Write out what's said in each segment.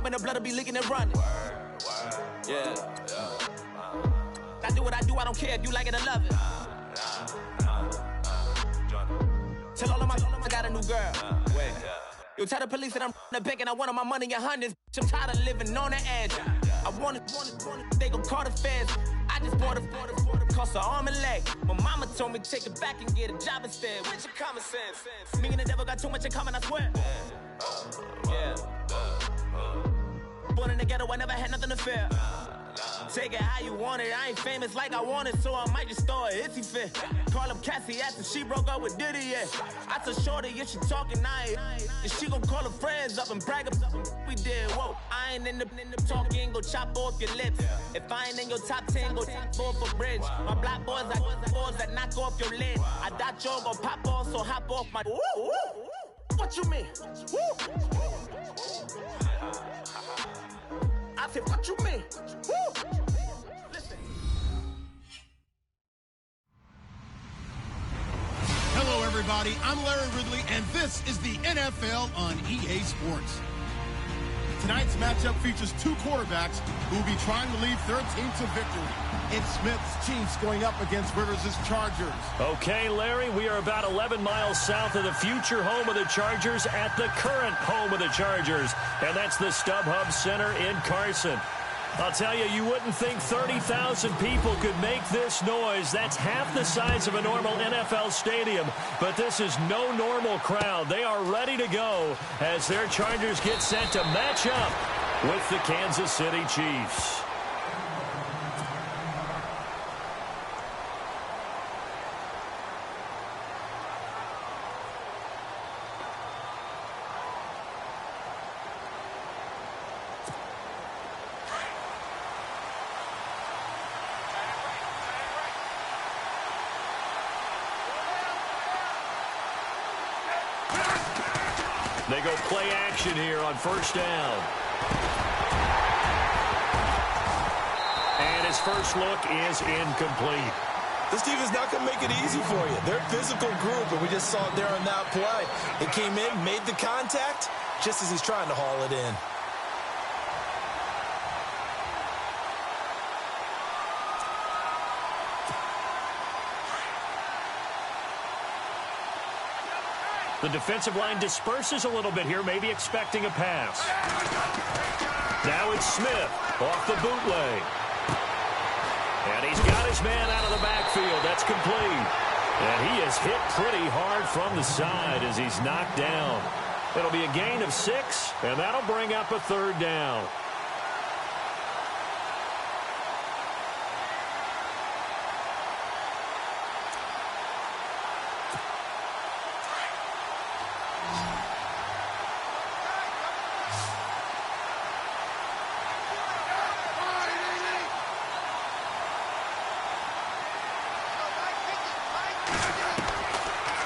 pumping, the blood will be leaking and running. Yeah. I do what I do, I don't care if you like it or love it. Tell all of my I got a new girl. Wait. Yo, tell the police that I'm the bank and I want all my money in hundreds. I'm tired of living on the edge. I want it, they gon' call the feds. I just bought a cost an arm and leg. My mama told me take it back and get a job instead. What's your common sense? Me and the devil got too much in common, I swear. Yeah. Born in the ghetto, I never had nothing to fear. Take it how you want it. I ain't famous like I want it, so I might just throw a hissy fit. Call up Cassie after she broke up with Diddy, yeah. I told Shorty if she talking, and she gon' call her friends up and brag about we did. Whoa, I ain't in the talking, go chop off your lips. If I ain't in your top 10, go top 4 for bridge. My black boys like boys that knock off your lid. I thought y'all gon' pop off, so hop off my. What you mean? I said, what you mean? Listen. Hello, everybody. I'm Larry Ridley, and this is the NFL on EA Sports. Tonight's matchup features two quarterbacks who will be trying to lead their team to victory. It's Smith's Chiefs going up against Rivers' Chargers. Okay, Larry, we are about 11 miles south of the future home of the Chargers at the current home of the Chargers, and that's the StubHub Center in Carson. I'll tell you, you wouldn't think 30,000 people could make this noise. That's half the size of a normal NFL stadium, but this is no normal crowd. They are ready to go as their Chargers get set to match up with the Kansas City Chiefs. They go play action here on first down. And his first look is incomplete. This defense not going to make it easy for you. They're a physical group, and we just saw it there on that play. It came in, made the contact, just as he's trying to haul it in. The defensive line disperses a little bit here, maybe expecting a pass. Now it's Smith off the bootleg. And he's got his man out of the backfield. That's complete. And he is hit pretty hard from the side as he's knocked down. It'll be a gain of 6, and that'll bring up a third down.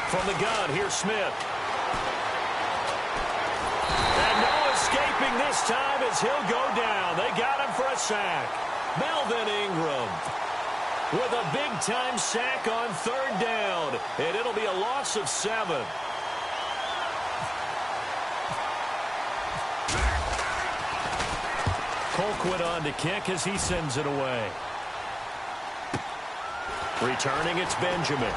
From the gun, here's Smith. And no escaping this time as he'll go down. They got him for a sack. Melvin Ingram with a big-time sack on third down. And it'll be a loss of 7. Colquitt on to kick as he sends it away. Returning, it's Benjamin.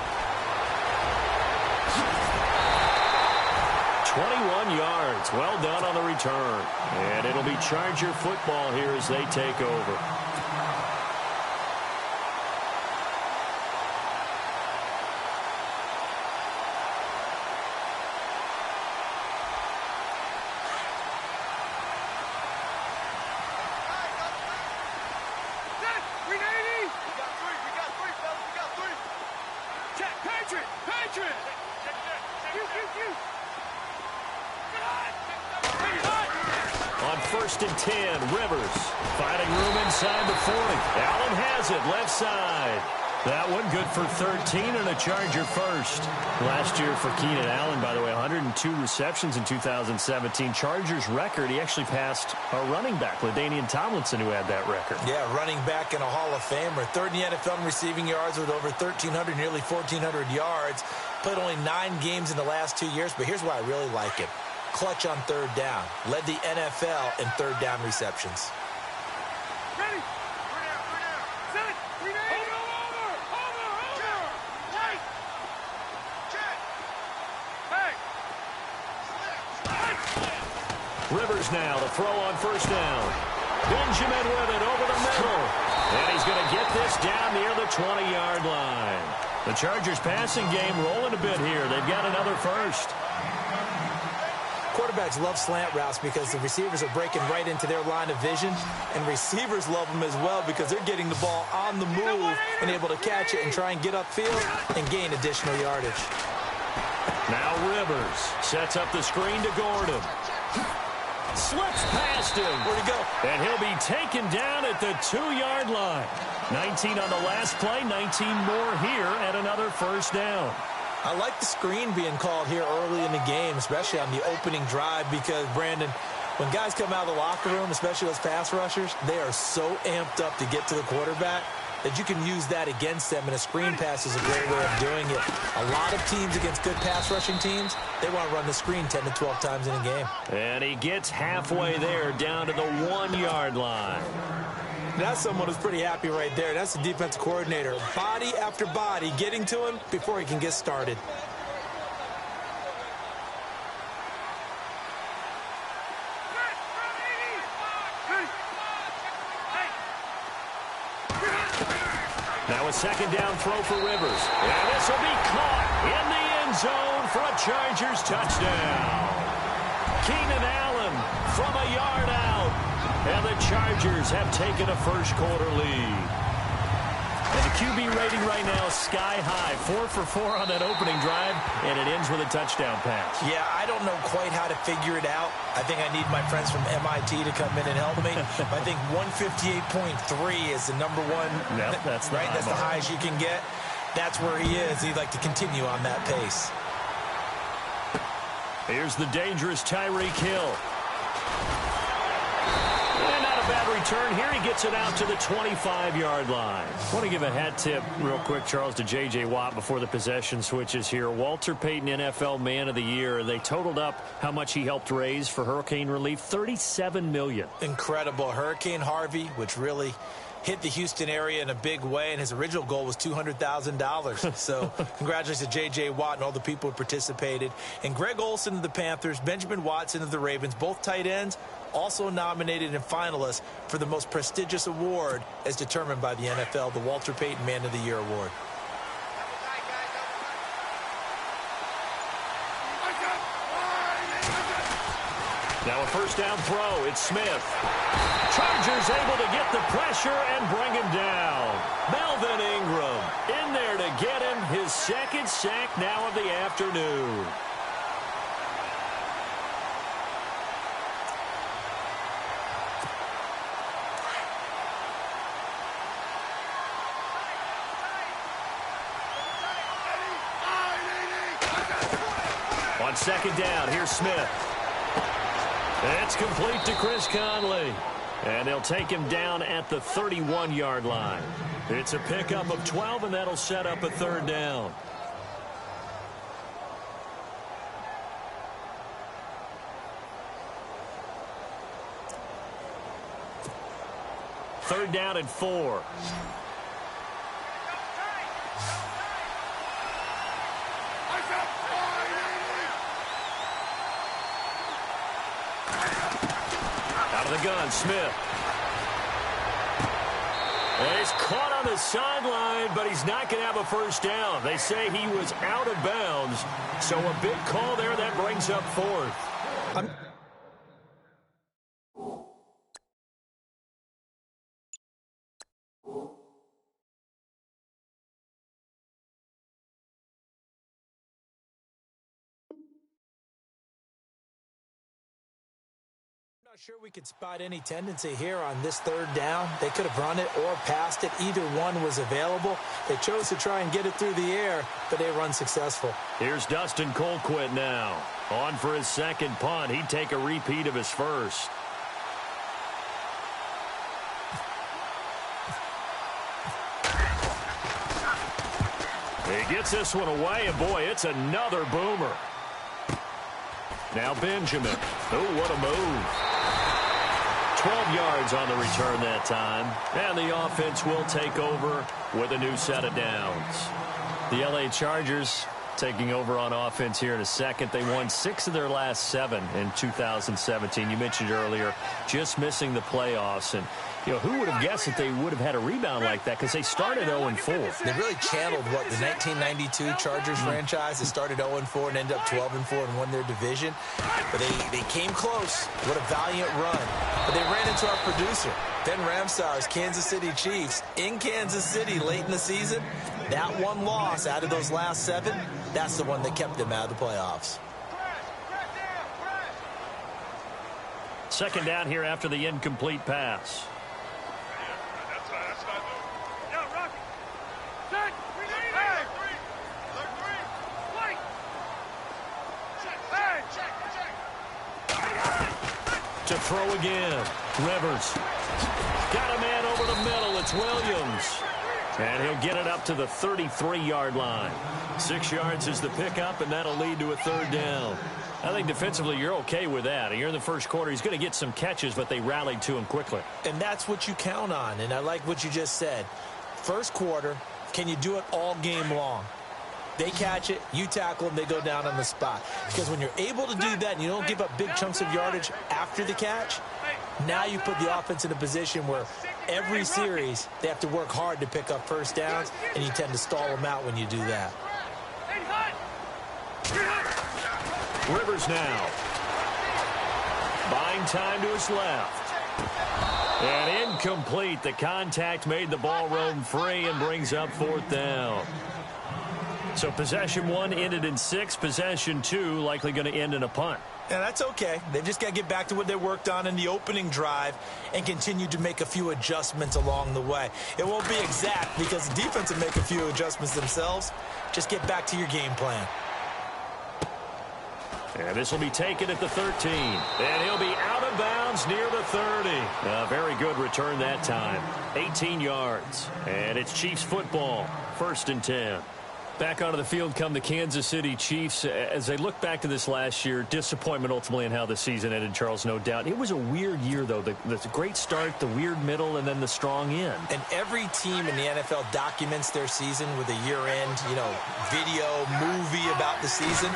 21 yards. Well done on the return. And it'll be Charger football here as they take over. First and 10, Rivers finding room inside the 40. Allen has it, left side. That one good for 13 and a Charger first. Last year for Keenan Allen, by the way, 102 receptions in 2017. Chargers record, he actually passed a running back, LaDainian Tomlinson, who had that record. Yeah, running back and a Hall of Famer. Third in the NFL in receiving yards with over 1,300, nearly 1,400 yards. Played only 9 games in the last 2 years, but here's why I really like it. clutch on third down. Led the NFL in third down receptions. Rivers now to throw on first down. Benjamin with it over the middle. And he's going to get this down near the 20-yard line. The Chargers passing game rolling a bit here. They've got another first. Quarterbacks love slant routes because the receivers are breaking right into their line of vision, and receivers love them as well because they're getting the ball on the move and able to catch it and try and get upfield and gain additional yardage. Now Rivers sets up the screen to Gordon. Slips past him. Where'd he go? And he'll be taken down at the 2-yard line. 19 on the last play, 19 more here at another first down. I like the screen being called here early in the game, especially on the opening drive, because, Brandon, when guys come out of the locker room, especially those pass rushers, they are so amped up to get to the quarterback that you can use that against them, and a screen pass is a great way of doing it. A lot of teams against good pass rushing teams, they want to run the screen 10 to 12 times in a game. And he gets halfway there down to the 1-yard line. That's someone who's pretty happy right there. That's the defensive coordinator. Body after body getting to him before he can get started. Now a second down throw for Rivers. And this will be caught in the end zone for a Chargers touchdown. Keenan Allen from a yard out. And the Chargers have taken a first-quarter lead. And the QB rating right now is sky high. 4 for 4 on that opening drive, and it ends with a touchdown pass. Yeah, I don't know quite how to figure it out. I think I need my friends from MIT to come in and help me. I think 158.3 is the number one. Yep, that's right. That's the highest you can get. That's where he is. He'd like to continue on that pace. Here's the dangerous Tyreek Hill. And not a bad return here. He gets it out to the 25-yard line. I want to give a hat tip real quick, Charles, to J.J. Watt before the possession switches here. Walter Payton, NFL Man of the Year. They totaled up how much he helped raise for hurricane relief, $37 million. Incredible. Hurricane Harvey, which really hit the Houston area in a big way, and his original goal was $200,000. So congratulations to J.J. Watt and all the people who participated. And Greg Olsen of the Panthers, Benjamin Watson of the Ravens, both tight ends, also nominated and finalists for the most prestigious award as determined by the NFL, the Walter Payton Man of the Year Award. Now a first down throw. It's Smith. Chargers able to get the pressure and bring him down. Melvin Ingram in there to get him his second sack now of the afternoon. On second down, here's Smith. It's complete to Chris Conley. And they'll take him down at the 31-yard line. It's a pickup of 12, and that'll set up a third down. Third down and 4. The gun, Smith. And he's caught on the sideline, but he's not going to have a first down. They say he was out of bounds, so a big call there that brings up fourth. Not sure we could spot any tendency here on this third down. They could have run it or passed it. Either one was available. They chose to try and get it through the air, but they run successful. Here's Dustin Colquitt now. On for his second punt. He'd take a repeat of his first. He gets this one away, and boy, it's another boomer. Now Benjamin. Oh, what a move. 12 yards on the return that time. And the offense will take over with a new set of downs. The L.A. Chargers taking over on offense here in a second. They won 6 of their last 7 in 2017. You mentioned earlier just missing the playoffs. And, you know, who would have guessed that they would have had a rebound like that, because they started 0-4. They really channeled what the 1992 Chargers franchise. They started 0-4 and ended up 12-4 and won their division. But they came close. What a valiant run. But they ran into our producer, Ben Ramsar's Kansas City Chiefs in Kansas City late in the season. That one loss out of those last 7, that's the one that kept them out of the playoffs. Second down here after the incomplete pass. To throw again. Rivers. Got a man over the middle. It's Williams. And he'll get it up to the 33-yard line. 6 yards is the pickup, and that'll lead to a third down. I think defensively you're okay with that. Here in the first quarter, he's going to get some catches, but they rallied to him quickly. And that's what you count on, and I like what you just said. First quarter, can you do it all game long? They catch it, you tackle them, they go down on the spot. Because when you're able to do that and you don't give up big chunks of yardage after the catch, now you put the offense in a position where every series they have to work hard to pick up first downs, and you tend to stall them out when you do that. Rivers now. Buying time to his left. And incomplete. The contact made the ball roam free and brings up fourth down. So possession 1 ended in 6. Possession 2 likely going to end in a punt. Yeah, that's okay. They've just got to get back to what they worked on in the opening drive and continue to make a few adjustments along the way. It won't be exact because the defense will make a few adjustments themselves. Just get back to your game plan. And this will be taken at the 13. And he'll be out of bounds near the 30. A very good return that time. 18 yards. And it's Chiefs football. 1st and 10. Back onto the field come the Kansas City Chiefs. As they look back to this last year, disappointment ultimately in how the season ended, Charles, no doubt. It was a weird year, though. The great start, the weird middle, and then the strong end. And every team in the NFL documents their season with a year-end, video, movie about the season.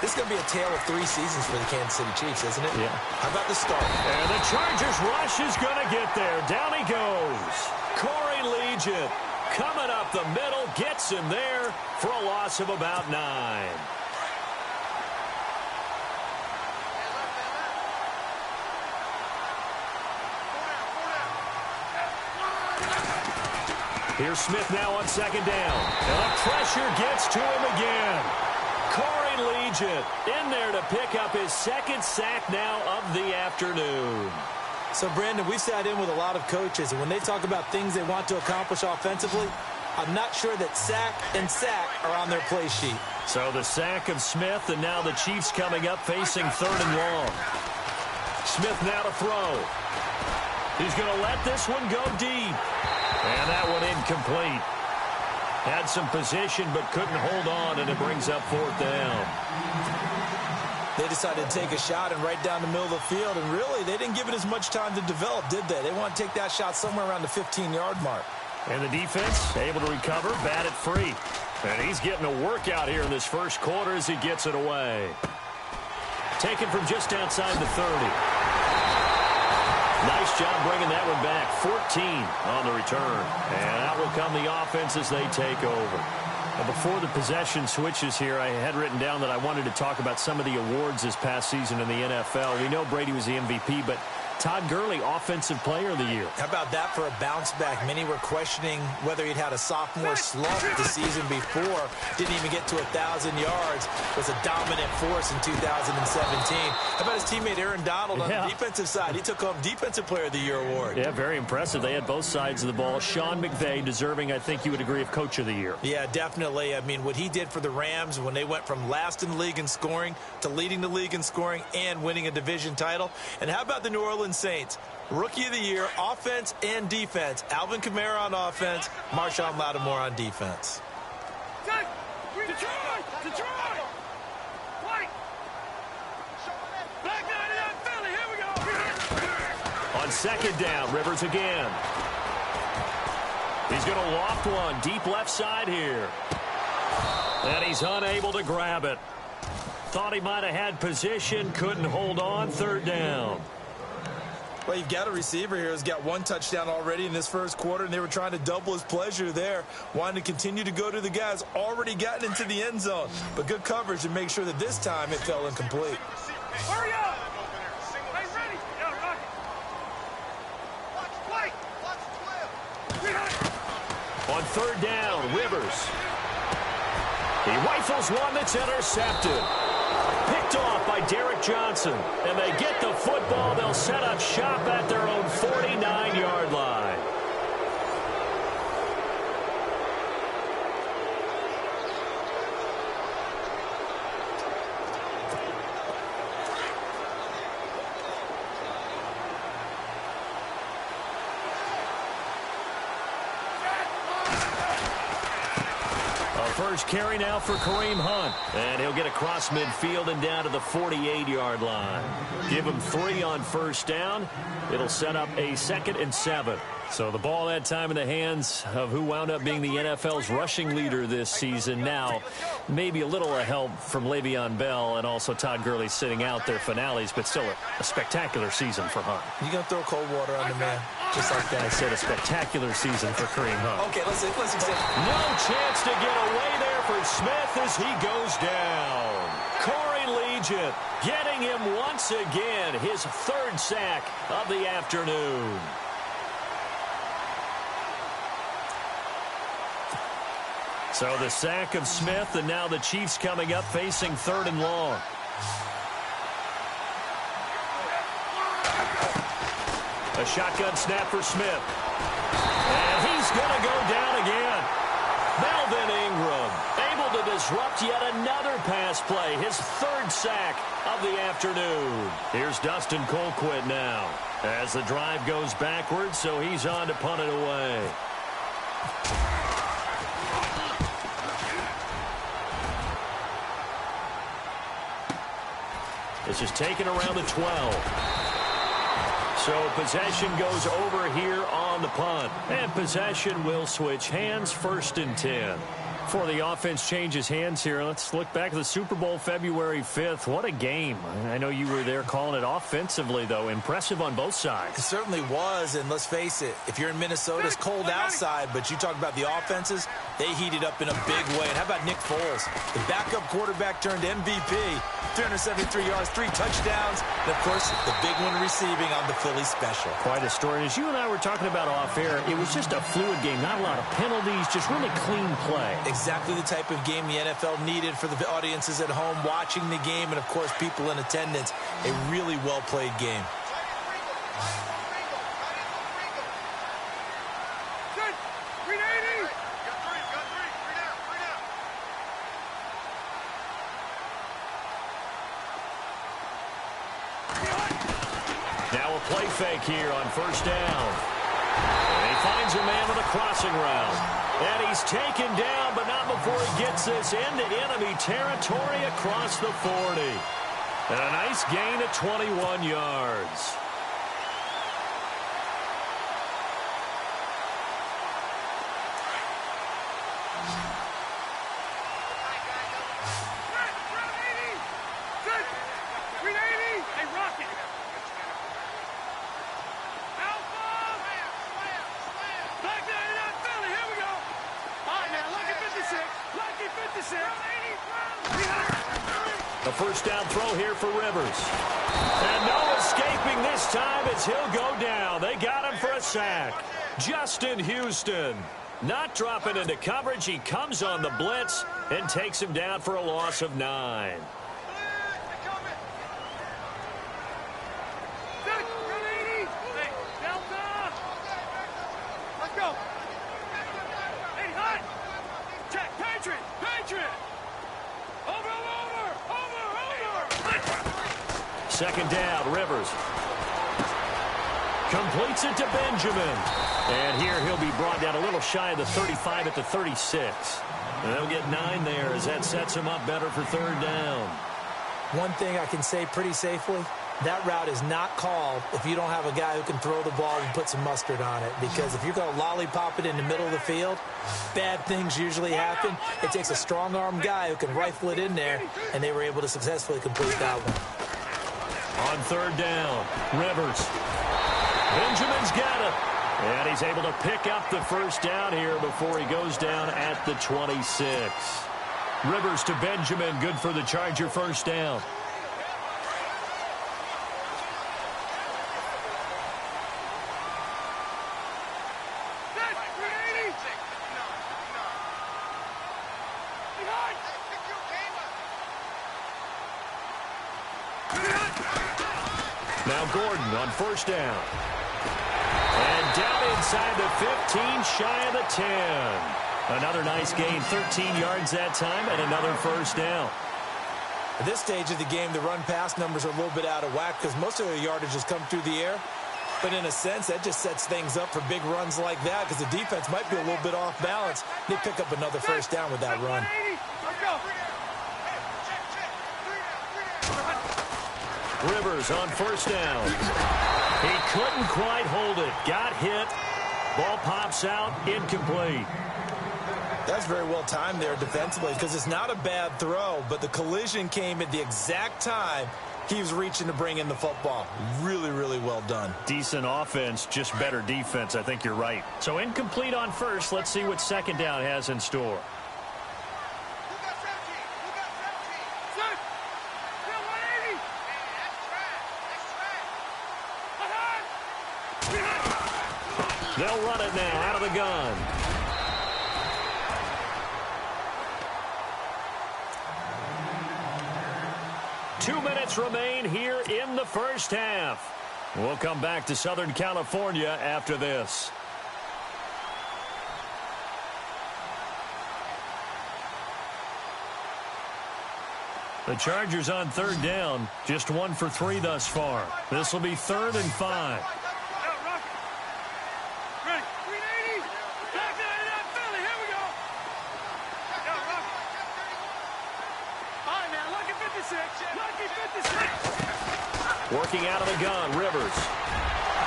This is going to be a tale of 3 seasons for the Kansas City Chiefs, isn't it? Yeah. How about the start? And the Chargers rush is going to get there. Down he goes. Corey Legion coming up the middle, gets him there for a loss of about 9. Here's Smith now on 2nd down. And the pressure gets to him again. Corey Legion in there to pick up his 2nd sack now of the afternoon. So, Brandon, we've sat in with a lot of coaches, and when they talk about things they want to accomplish offensively, I'm not sure that sack and sack are on their play sheet. So the sack of Smith, and now the Chiefs coming up facing 3rd and long. Smith now to throw. He's going to let this one go deep. And that one incomplete. Had some position but couldn't hold on, and it brings up 4th down. They decided to take a shot and right down the middle of the field, and really they didn't give it as much time to develop, did they? They want to take that shot somewhere around the 15-yard mark. And the defense able to recover, bat it free. And he's getting a workout here in this first quarter as he gets it away. Taken from just outside the 30. Nice job bringing that one back. 14 on the return. And out will come the offense as they take over. Now, before the possession switches here, I had written down that I wanted to talk about some of the awards this past season in the NFL. We know Brady was the MVP, but Todd Gurley, Offensive Player of the Year. How about that for a bounce back? Many were questioning whether he'd had a sophomore slump the season before. Didn't even get to 1,000 yards. Was a dominant force in 2017. How about his teammate Aaron Donald on the defensive side? He took home Defensive Player of the Year award. Yeah, very impressive. They had both sides of the ball. Sean McVay deserving, I think you would agree, of Coach of the Year. Yeah, definitely. I mean, what he did for the Rams when they went from last in the league in scoring to leading the league in scoring and winning a division title. And how about the New Orleans Saints? Rookie of the Year, offense and defense. Alvin Kamara on offense, Marshawn Lattimore on defense. On second down, Rivers again. He's going to loft one deep left side here. And he's unable to grab it. Thought he might have had position, couldn't hold on. Third down. Well, you've got a receiver here who's got one touchdown already in this first quarter, and they were trying to double his pleasure there, wanting to continue to go to the guys already gotten into the end zone. But good coverage to make sure that this time it fell incomplete. Hurry up! Hey, ready? Yeah, Rocky. Watch, On third down, Rivers. He rifles one that's intercepted. Picked off by Derek Johnson. And they get the football. They'll set up shop at their own 49-yard line. First carry now for Kareem Hunt. And he'll get across midfield and down to the 48-yard line. Give him 3 on first down. It'll set up a 2nd and 7. So the ball that time in the hands of who wound up being the NFL's rushing leader this season. Now, maybe a little help from Le'Veon Bell and also Todd Gurley sitting out their finales, but still a spectacular season for Hunt. You going to throw cold water on the man just like that? I said a spectacular season for Kareem Hunt. Okay, let's accept. No chance to get away there for Smith as he goes down. Corey Legion getting him once again, his 3rd sack of the afternoon. So the sack of Smith, and now the Chiefs coming up facing 3rd and long. A shotgun snap for Smith. And he's going to go down again. Melvin Ingram able to disrupt yet another pass play, his 3rd sack of the afternoon. Here's Dustin Colquitt now as the drive goes backwards, so he's on to punt it away. This is taken around the 12. So possession goes over here on the punt. And possession will switch hands, 1st and 10. Before the offense changes hands here, let's look back at the Super Bowl February 5th. What a game. I know you were there calling it offensively, though. Impressive on both sides. It certainly was, and let's face it, if you're in Minnesota, it's cold outside, but you talk about the offenses, they heated up in a big way. And how about Nick Foles? The backup quarterback turned MVP, 373 yards, 3 touchdowns, and, of course, the big one receiving on the Philly special. Quite a story. As you and I were talking about off air, it was just a fluid game, not a lot of penalties, just really clean play. Exactly the type of game the NFL needed for the audiences at home watching the game and, of course, people in attendance. A really well-played game. Now a play fake here on first down. And he finds a man with a crossing route. And he's taken down, but not before he gets this into enemy territory across the 40. And a nice gain of 21 yards. A first down throw here for Rivers. And no escaping this time as he'll go down. They got him for a sack. Justin Houston not dropping into coverage. He comes on the blitz and takes him down for a loss of 9. Second down, Rivers. Completes it to Benjamin. And here he'll be brought down a little shy of the 35 at the 36. And they'll get 9 there as that sets him up better for third down. One thing I can say pretty safely, that route is not called if you don't have a guy who can throw the ball and put some mustard on it. Because if you're going to lollipop it in the middle of the field, bad things usually happen. It takes a strong-arm guy who can rifle it in there, and they were able to successfully complete that one. On third down, Rivers. Benjamin's got it. And he's able to pick up the first down here before he goes down at the 26. Rivers to Benjamin, good for the Charger first down. Now Gordon on first down. And down inside the 15, shy of the 10. Another nice gain, 13 yards that time, and another first down. At this stage of the game, the run-pass numbers are a little bit out of whack because most of their yardage has come through the air. But in a sense, that just sets things up for big runs like that because the defense might be a little bit off balance. They pick up another first down with that run. Rivers on first down. He couldn't quite hold it. Got hit. Ball pops out. Incomplete. That's very well timed there defensively because it's not a bad throw, but the collision came at the exact time he was reaching to bring in the football. Really, really well done. Decent offense, just better defense. I think you're right. So incomplete on first. Let's see what second down has in store. They'll run it now out of the gun. Two minutes remain here in the first half. We'll come back to Southern California after this. The Chargers on third down, just 1 for 3 thus far. This will be 3rd and 5. Working out of the gun, Rivers.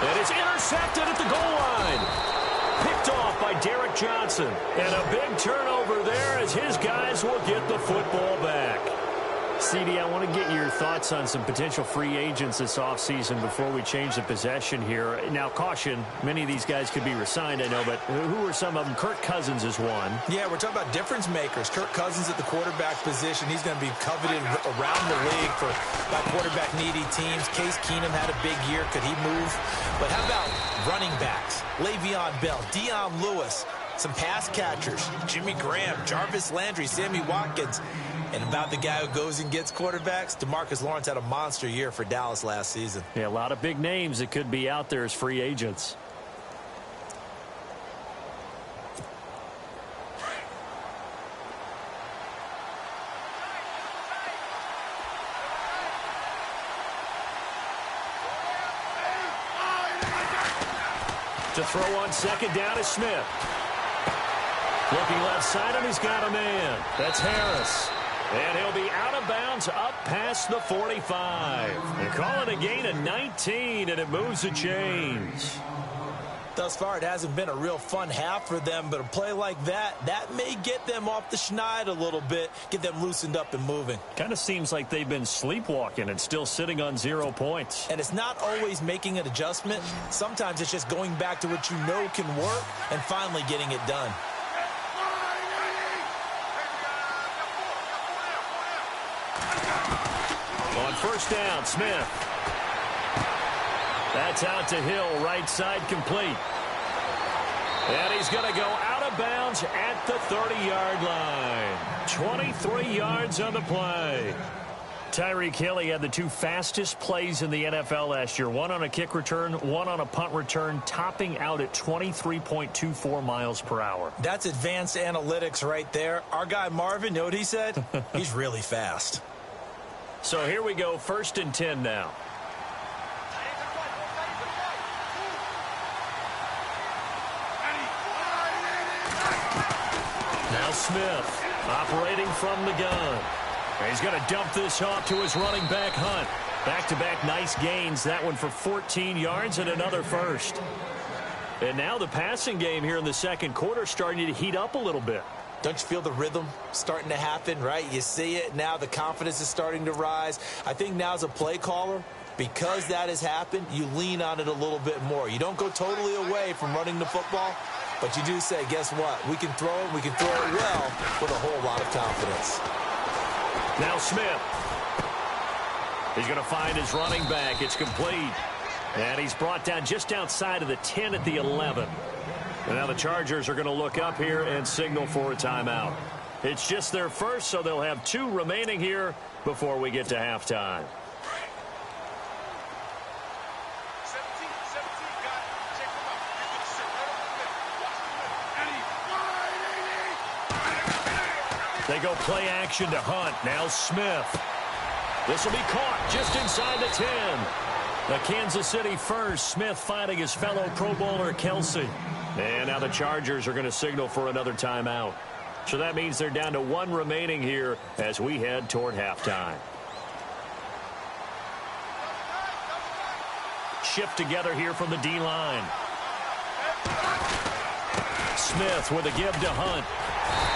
And it's intercepted at the goal line. Picked off by Derek Johnson. And a big turnover there as his guys will get the football back. CD, I want to get your thoughts on some potential free agents this offseason before we change the possession here. Now, caution, many of these guys could be re-signed, I know, but who are some of them? Kirk Cousins is one. Yeah, we're talking about difference makers. Kirk Cousins at the quarterback position. He's going to be coveted around the league by quarterback-needy teams. Case Keenum had a big year. Could he move? But how about running backs? Le'Veon Bell, Dion Lewis, some pass catchers, Jimmy Graham, Jarvis Landry, Sammy Watkins. And about the guy who goes and gets quarterbacks, DeMarcus Lawrence had a monster year for Dallas last season. Yeah, a lot of big names that could be out there as free agents. To throw on second down is Smith. Looking left side, and he's got a man. That's Harris. And he'll be out of bounds up past the 45. They call it a gain of 19, and it moves the chains. Thus far, it hasn't been a real fun half for them, but a play like that may get them off the schneid a little bit, get them loosened up and moving. Kind of seems like they've been sleepwalking and still sitting on 0 points. And it's not always making an adjustment. Sometimes it's just going back to what you know can work and finally getting it done. On first down, Smith. That's out to Hill, right side complete. And he's going to go out of bounds at the 30-yard line. 23 yards on the play. Tyreek Hill had the 2 fastest plays in the NFL last year. One on a kick return, one on a punt return, topping out at 23.24 miles per hour. That's advanced analytics right there. Our guy Marvin, you know what he said? He's really fast. So here we go, 1st and 10 now. Now Smith operating from the gun. He's going to dump this off to his running back, Hunt. Back-to-back nice gains. That one for 14 yards and another first. And now the passing game here in the second quarter starting to heat up a little bit. Don't you feel the rhythm starting to happen, right? You see it. Now the confidence is starting to rise. I think now as a play caller, because that has happened, you lean on it a little bit more. You don't go totally away from running the football, but you do say, guess what? We can throw it. We can throw it well with a whole lot of confidence. Now Smith. He's going to find his running back. It's complete. And he's brought down just outside of the 10 at the 11. And now the Chargers are going to look up here and signal for a timeout. It's just their first, so they'll have 2 remaining here before we get to halftime. 17, got it. Check him out. You're going to sit right over there. Watch him. They go play action to Hunt. Now Smith. This will be caught just inside the 10. The Kansas City first. Smith finding his fellow Pro Bowler Kelsey. And now the Chargers are going to signal for another timeout. So that means they're down to 1 remaining here as we head toward halftime. Shift together here from the D-line. Smith with a give to Hunt.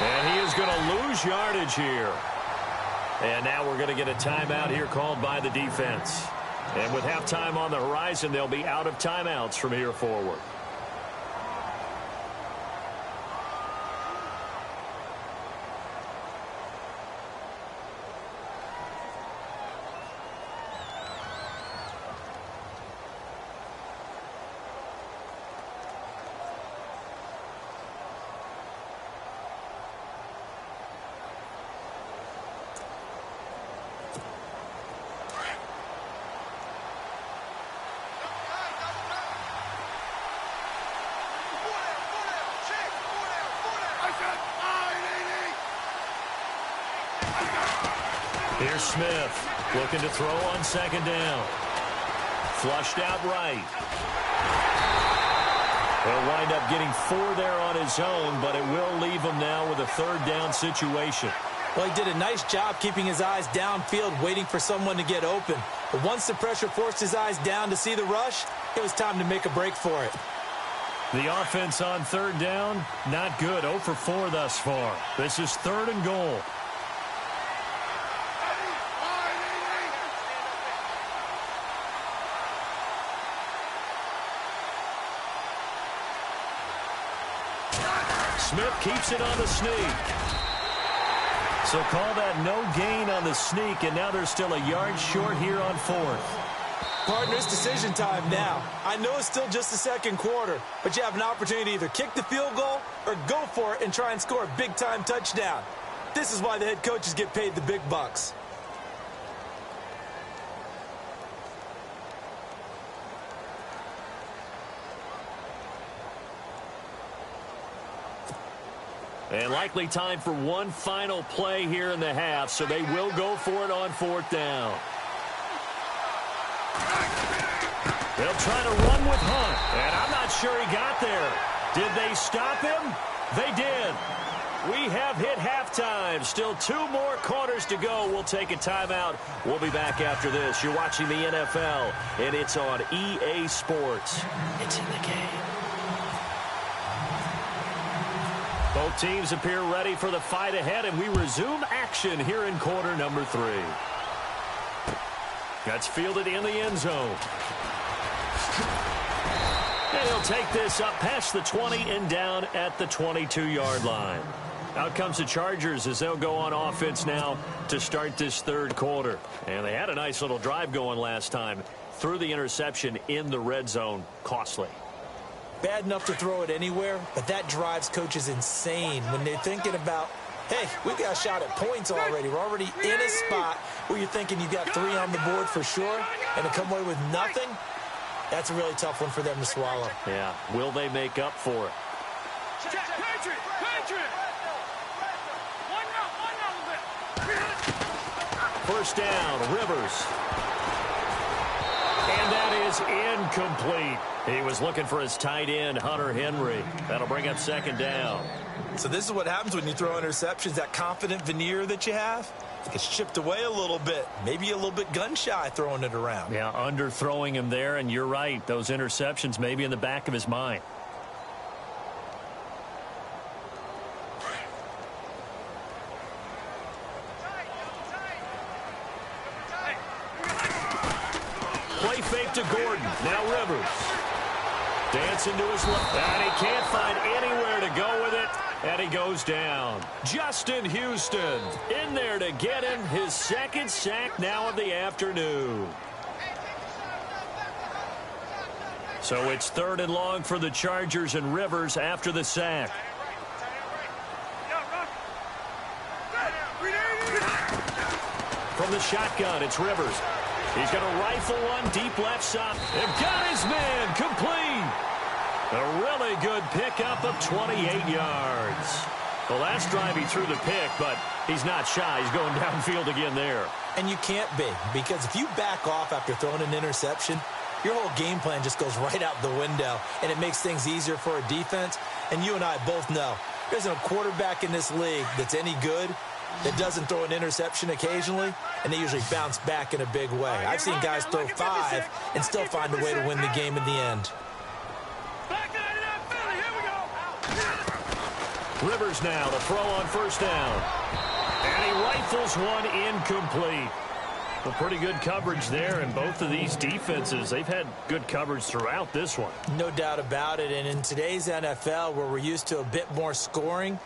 And he is going to lose yardage here. And now we're going to get a timeout here called by the defense. And with halftime on the horizon, they'll be out of timeouts from here forward. Here's Smith looking to throw on second down. Flushed out right. He'll wind up getting 4 there on his own, but it will leave him now with a 3rd down situation. Well, he did a nice job keeping his eyes downfield, waiting for someone to get open. But once the pressure forced his eyes down to see the rush, it was time to make a break for it. The offense on 3rd down, not good. 0 for 4 thus far. This is 3rd and goal. Smith keeps it on the sneak. So call that no gain on the sneak, and now they're still a yard short here on 4th. Partner, it's decision time now. I know it's still just the second quarter, but you have an opportunity to either kick the field goal or go for it and try and score a big-time touchdown. This is why the head coaches get paid the big bucks. And likely time for one final play here in the half, so they will go for it on 4th down. They'll try to run with Hunt, and I'm not sure he got there. Did they stop him? They did. We have hit halftime. Still 2 more quarters to go. We'll take a timeout. We'll be back after this. You're watching the NFL, and it's on EA Sports. It's in the game. Both teams appear ready for the fight ahead, and we resume action here in quarter number 3. That's fielded in the end zone. And he'll take this up past the 20 and down at the 22-yard line. Out comes the Chargers as they'll go on offense now to start this 3rd quarter. And they had a nice little drive going last time. Threw the interception in the red zone. Costly. Bad enough to throw it anywhere, but that drives coaches insane when they're thinking about, hey, we got a shot at points already. We're already in a spot where you're thinking you got 3 on the board for sure, and to come away with nothing, that's a really tough one for them to swallow. Yeah, will they make up for it? Patriot! First down, Rivers. And that is incomplete. He was looking for his tight end, Hunter Henry. That'll bring up 2nd down. So this is what happens when you throw interceptions, that confident veneer that you have. Gets chipped away a little bit. Maybe a little bit gun-shy throwing it around. Yeah, underthrowing him there, and you're right. Those interceptions may be in the back of his mind. Play fake to Gordon. Now Rivers. Dancing to his left. And he can't find anywhere to go with it. And he goes down. Justin Houston in there to get him his second sack now of the afternoon. So it's 3rd and long for the Chargers, and Rivers after the sack. From the shotgun, it's Rivers. He's going to rifle one deep left side. And got his man complete. A really good pickup of 28 yards. The last drive he threw the pick, but he's not shy. He's going downfield again there. And you can't be, because if you back off after throwing an interception, your whole game plan just goes right out the window, and it makes things easier for a defense. And you and I both know there isn't a quarterback in this league that's any good that doesn't throw an interception occasionally, and they usually bounce back in a big way. I've seen guys throw 5 and still find a way to win the game in the end. Rivers now to throw on first down. And he rifles one incomplete. Well, pretty good coverage there, and both of these defenses, they've had good coverage throughout this one. No doubt about it, and in today's NFL, where we're used to a bit more scoring,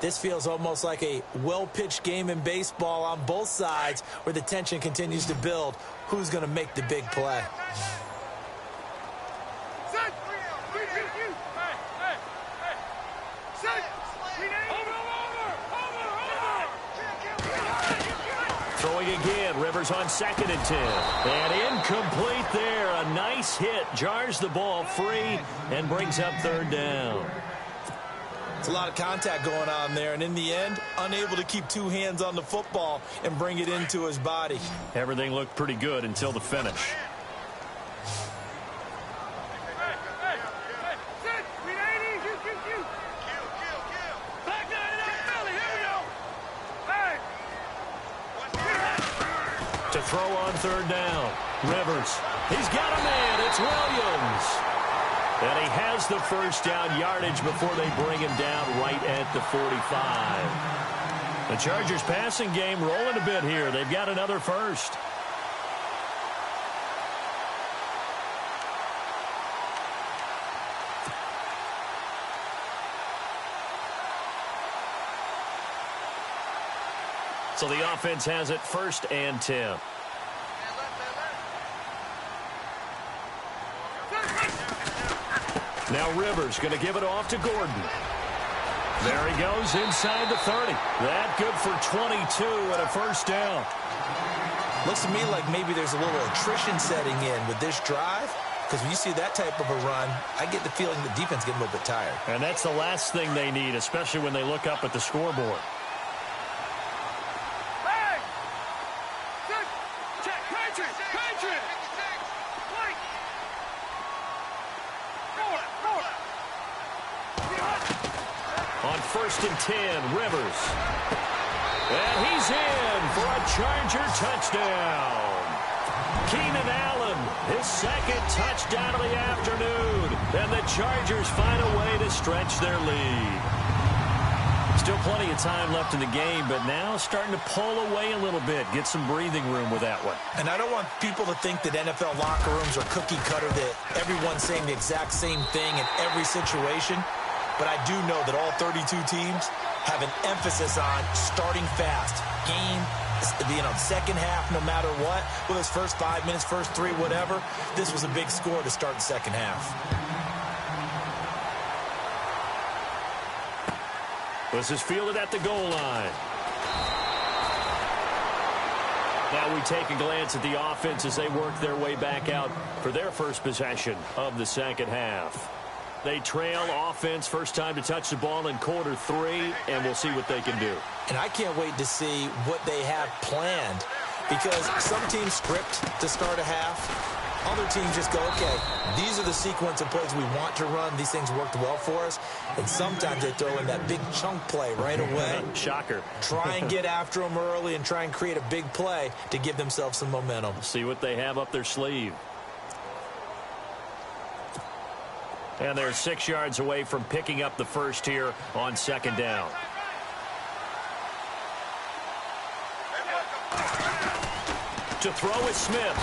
this feels almost like a well-pitched game in baseball on both sides, where the tension continues to build. Who's going to make the big play? Throwing again, Rivers on 2nd and 10. And incomplete there. A nice hit. Jars the ball free and brings up 3rd down. It's a lot of contact going on there, and in the end, unable to keep 2 hands on the football and bring it into his body. Everything looked pretty good until the finish. To throw on 3rd down. Rivers. He's got a man. It's Williams. And he has the first down yardage before they bring him down right at the 45. The Chargers passing game rolling a bit here. They've got another first. So the offense has it 1st and 10. Now Rivers going to give it off to Gordon. There he goes inside the 30. That good for 22 and a first down. Looks to me like maybe there's a little attrition setting in with this drive, because when you see that type of a run, I get the feeling the defense getting a little bit tired. And that's the last thing they need, especially when they look up at the scoreboard. On 1st and 10, Rivers. And he's in for a Charger touchdown. Keenan Allen, his 2nd touchdown of the afternoon. And the Chargers find a way to stretch their lead. Still plenty of time left in the game, but now starting to pull away a little bit. Get some breathing room with that one. And I don't want people to think that NFL locker rooms are cookie cutter, that everyone's saying the exact same thing in every situation. But I do know that all 32 teams have an emphasis on starting fast. Game, second half, no matter what. Whether it's first 5 minutes, first 3, whatever. This was a big score to start the second half. This is fielded at the goal line. Now we take a glance at the offense as they work their way back out for their first possession of the second half. They trail offense, first time to touch the ball in quarter 3, and we'll see what they can do. And I can't wait to see what they have planned, because some teams script to start a half, Other teams just go, okay, these are the sequence of plays we want to run. These things worked well for us. And sometimes they throw in that big chunk play right away. Shocker. Try and get after them early and try and create a big play to give themselves some momentum. See what they have up their sleeve. And they're 6 yards away from picking up the first here on second down. To throw is Smith.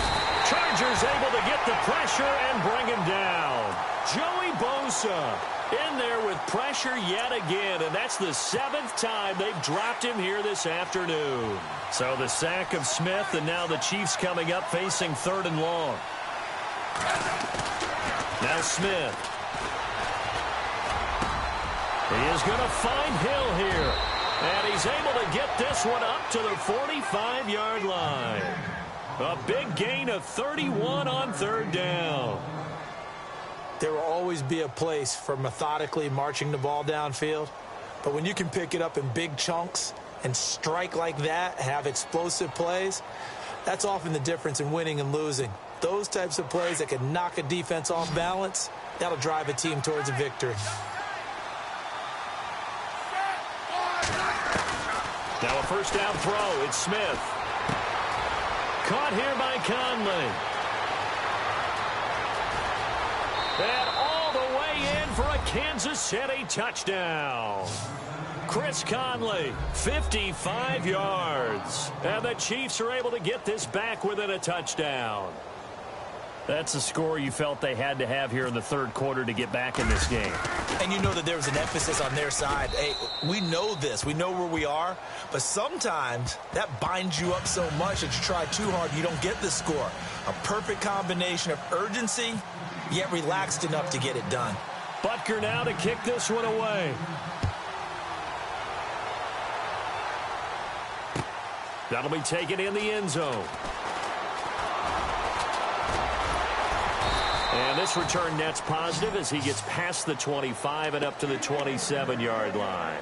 Chargers able to get the pressure and bring him down. Joey Bosa in there with pressure yet again, and that's the 7th time they've dropped him here this afternoon. So the sack of Smith, and now the Chiefs coming up facing 3rd and long. Now Smith. He is going to find Hill here, and he's able to get this one up to the 45-yard line. A big gain of 31 on 3rd down. There will always be a place for methodically marching the ball downfield. But when you can pick it up in big chunks and strike like that, have explosive plays, that's often the difference in winning and losing. Those types of plays that can knock a defense off balance, that'll drive a team towards a victory. Now a first down throw. It's Smith. Caught here by Conley. And all the way in for a Kansas City touchdown. Chris Conley, 55 yards. And the Chiefs are able to get this back within a touchdown. That's a score you felt they had to have here in the 3rd quarter to get back in this game. And you know that there was an emphasis on their side. Hey, we know this. We know where we are. But sometimes that binds you up so much that you try too hard, you don't get the score. A perfect combination of urgency, yet relaxed enough to get it done. Butker now to kick this one away. That'll be taken in the end zone. And this return net's positive as he gets past the 25 and up to the 27-yard line.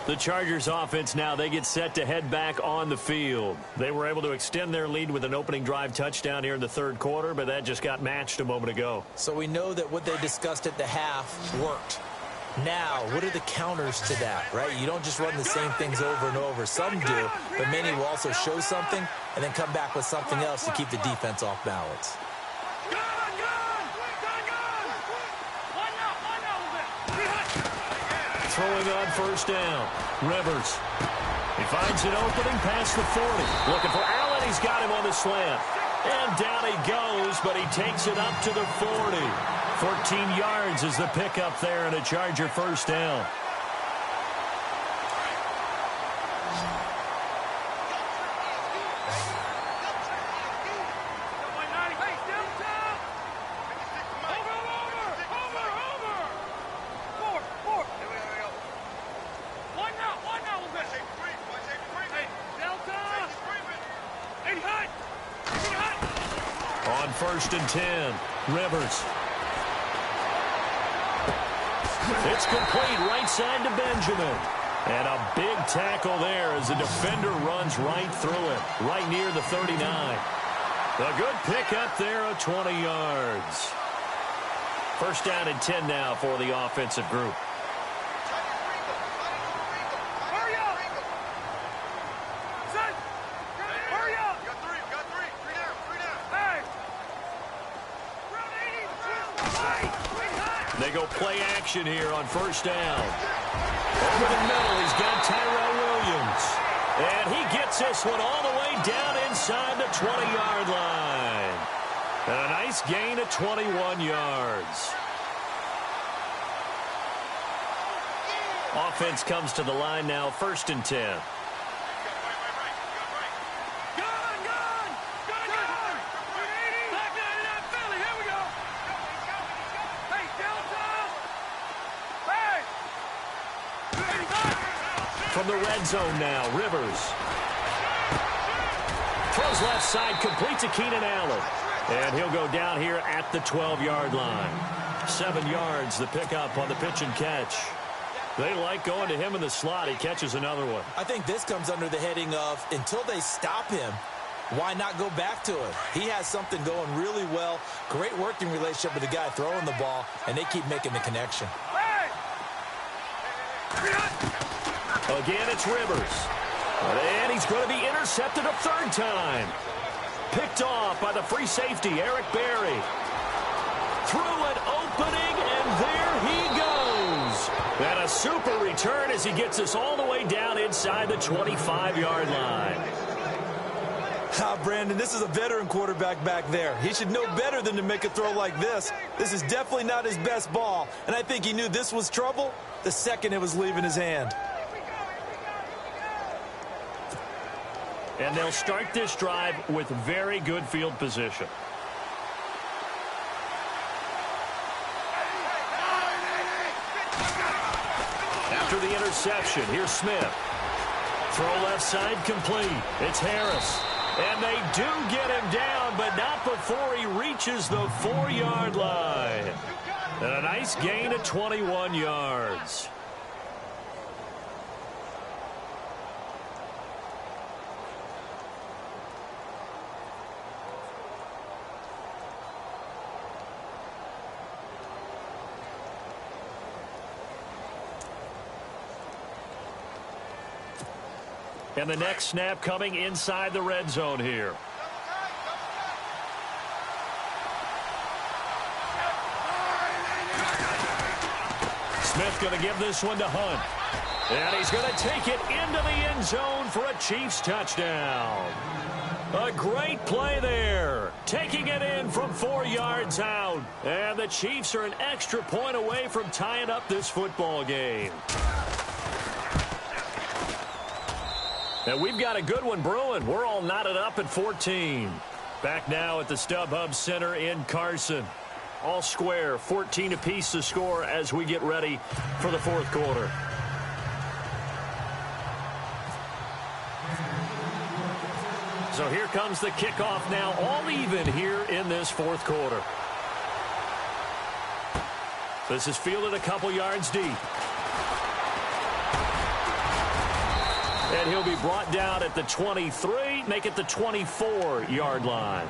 The Chargers offense now, they get set to head back on the field. They were able to extend their lead with an opening drive touchdown here in the 3rd quarter, but that just got matched a moment ago. So we know that what they discussed at the half worked. Now, what are the counters to that, right? You don't just run the same things over and over. Some do, but many will also show something and then come back with something else to keep the defense off balance. Throwing on first down. Rivers. He finds an opening past the 40. Looking for Allen. He's got him on the slant. And down he goes, but he takes it up to the 40. 14 yards is the pickup there and a Charger first down. On 1st and 10, Rivers. It's complete right side to Benjamin. And a big tackle there as the defender runs right through it, right near the 39. A good pickup there of 20 yards. First down and 10 now for the offensive group. They go play action here on first down. Over the middle, he's got Tyrell Williams. And he gets this one all the way down inside the 20-yard line. And a nice gain of 21 yards. Offense comes to the line now, 1st and 10. From the red zone now, Rivers. Throws left side, complete to Keenan Allen. And he'll go down here at the 12-yard line. 7 yards, the pickup on the pitch and catch. They like going to him in the slot. He catches another one. I think this comes under the heading of, until they stop him, why not go back to it? He has something going really well. Great working relationship with the guy throwing the ball, and they keep making the connection. Again, it's Rivers. And he's going to be intercepted a third time. Picked off by the free safety, Eric Berry. Through an opening, and there he goes. And a super return as he gets us all the way down inside the 25-yard line. Brandon, this is a veteran quarterback back there. He should know better than to make a throw like this. This is definitely not his best ball, and I think he knew this was trouble the second it was leaving his hand. And they'll start this drive with very good field position. After the interception, here's Smith. Throw left side complete. It's Harris. And they do get him down, but not before he reaches the 4-yard line. And a nice gain of 21 yards. And the next snap coming inside the red zone here. Smith going to give this one to Hunt. And he's going to take it into the end zone for a Chiefs touchdown. A great play there. Taking it in from 4 yards out. And the Chiefs are an extra point away from tying up this football game. And we've got a good one brewing. We're all knotted up at 14. Back now at the StubHub Center in Carson. All square, 14 apiece to score as we get ready for the fourth quarter. So here comes the kickoff now, all even here in this fourth quarter. This is fielded a couple yards deep. And he'll be brought down at the 23, make it the 24-yard line.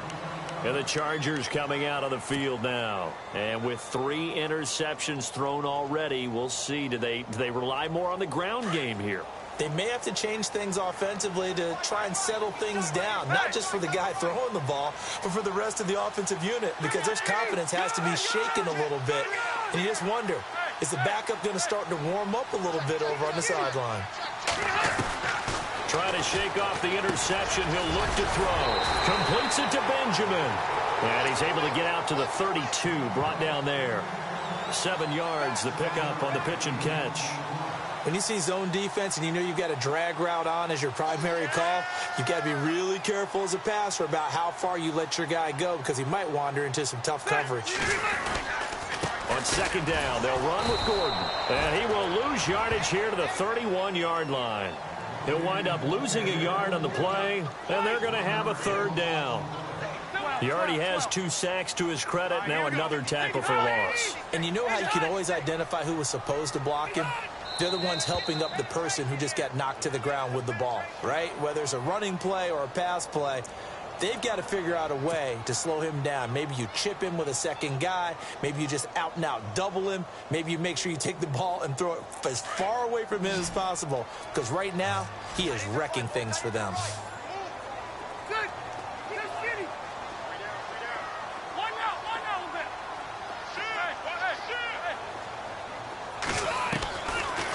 And the Chargers coming out of the field now. And with 3 interceptions thrown already, we'll see. Do they rely more on the ground game here? They may have to change things offensively to try and settle things down, not just for the guy throwing the ball, but for the rest of the offensive unit, because their confidence has to be shaken a little bit. And you just wonder, is the backup going to start to warm up a little bit over on the sideline? Trying to shake off the interception. He'll look to throw. Completes it to Benjamin. And he's able to get out to the 32. Brought down there. 7 yards, the pickup on the pitch and catch. When you see zone defense and you know you've got a drag route on as your primary call, you've got to be really careful as a passer about how far you let your guy go, because he might wander into some tough coverage. On second down, they'll run with Gordon. And he will lose yardage here to the 31-yard line. He'll wind up losing a yard on the play, and they're going to have a third down. He already has 2 sacks to his credit, now another tackle for loss. And you know how you can always identify who was supposed to block him? They're the ones helping up the person who just got knocked to the ground with the ball, right? Whether it's a running play or a pass play, they've got to figure out a way to slow him down. Maybe you chip him with a second guy. Maybe you just out-and-out double him. Maybe you make sure you take the ball and throw it as far away from him as possible, because right now he is wrecking things for them.